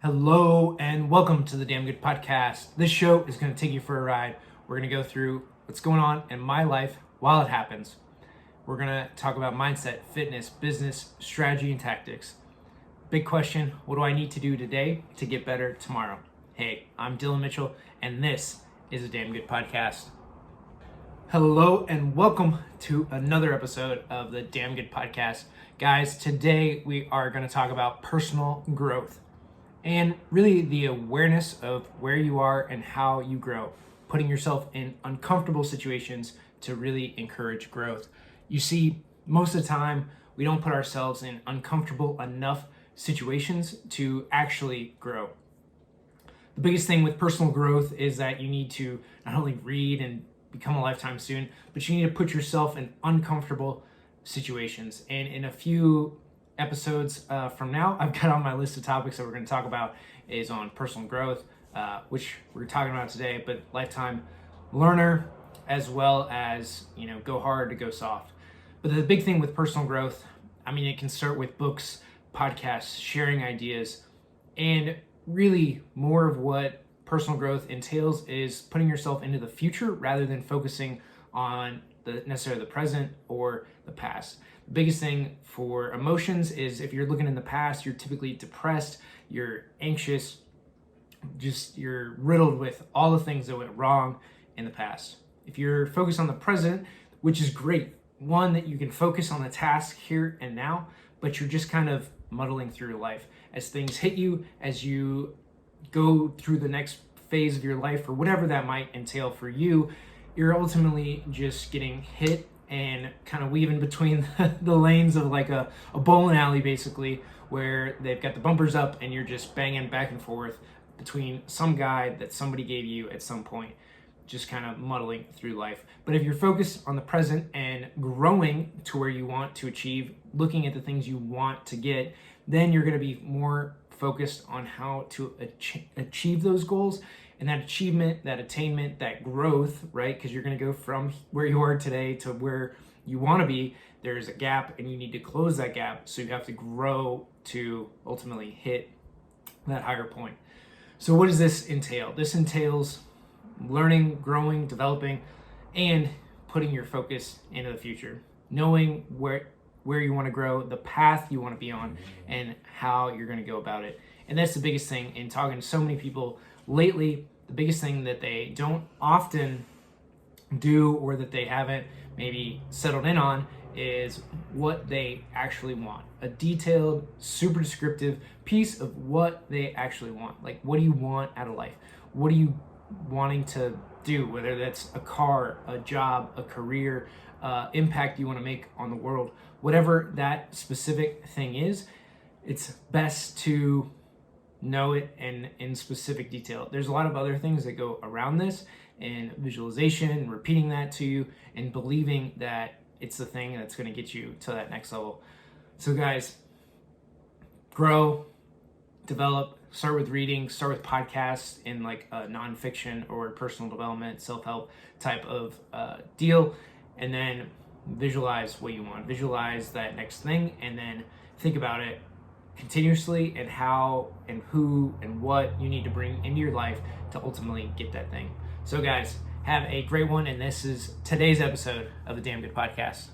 Hello and welcome to the Damn Good Podcast. This show is going to take you for a ride. We're going to go through what's going on in my life while it happens. We're going to talk about mindset, fitness, business, strategy, and tactics. Big question, what do I need to do today to get better tomorrow? Hey, I'm Dillon Mitchell, and this is a Damn Good Podcast. Hello and welcome to another episode of the Damn Good Podcast. Guys, today we are going to talk about personal growth and really the awareness of where you are and how you grow, putting yourself in uncomfortable situations to really encourage growth. You see, most of the time, we don't put ourselves in uncomfortable enough situations to actually grow. The biggest thing with personal growth is that you need to not only read and become a lifetime student, but you need to put yourself in uncomfortable situations. And in a few episodes from now, I've got on my list of topics that we're going to talk about is on personal growth, which we're talking about today, but lifetime learner, as well as, go hard to go soft. But the big thing with personal growth, it can start with books, podcasts, sharing ideas, and really more of what personal growth entails is putting yourself into the future rather than focusing on necessarily the present or the past. The biggest thing for emotions is if you're looking in the past, you're typically depressed, you're anxious, you're riddled with all the things that went wrong in the past. If you're focused on the present, which is great, one, that you can focus on the task here and now, but you're just kind of muddling through life. As things hit you, as you go through the next phase of your life or whatever that might entail for you, you're ultimately just getting hit and kind of weaving between the lanes of like a bowling alley, basically, where they've got the bumpers up and you're just banging back and forth between some guide that somebody gave you at some point, just kind of muddling through life. But if you're focused on the present and growing to where you want to achieve, looking at the things you want to get, then you're going to be more focused on how to achieve those goals. And that achievement, that attainment, that growth, right? Because you're going to go from where you are today to where you want to be. There's a gap and you need to close that gap. So you have to grow to ultimately hit that higher point. So what does this entail? This entails learning, growing, developing, and putting your focus into the future. Knowing where you want to grow, the path you want to be on, and how you're going to go about it. And that's the biggest thing in talking to so many people lately. The biggest thing that they don't often do or that they haven't maybe settled in on is what they actually want. A detailed, super descriptive piece of what they actually want. Like, what do you want out of life? What are you wanting to do? Whether that's a car, a job, a career, impact you want to make on the world. Whatever that specific thing is, it's best to know it and in specific detail. There's a lot of other things that go around this, and visualization, repeating that to you, and believing that it's the thing that's going to get you to that next level. So guys, grow, develop, start with reading, start with podcasts in like a nonfiction or personal development, self-help type of deal, and then visualize what you want. Visualize that next thing, and then think about it continuously and how and who and what you need to bring into your life to ultimately get that thing. So guys, have a great one, and this is today's episode of the Damn Good Podcast.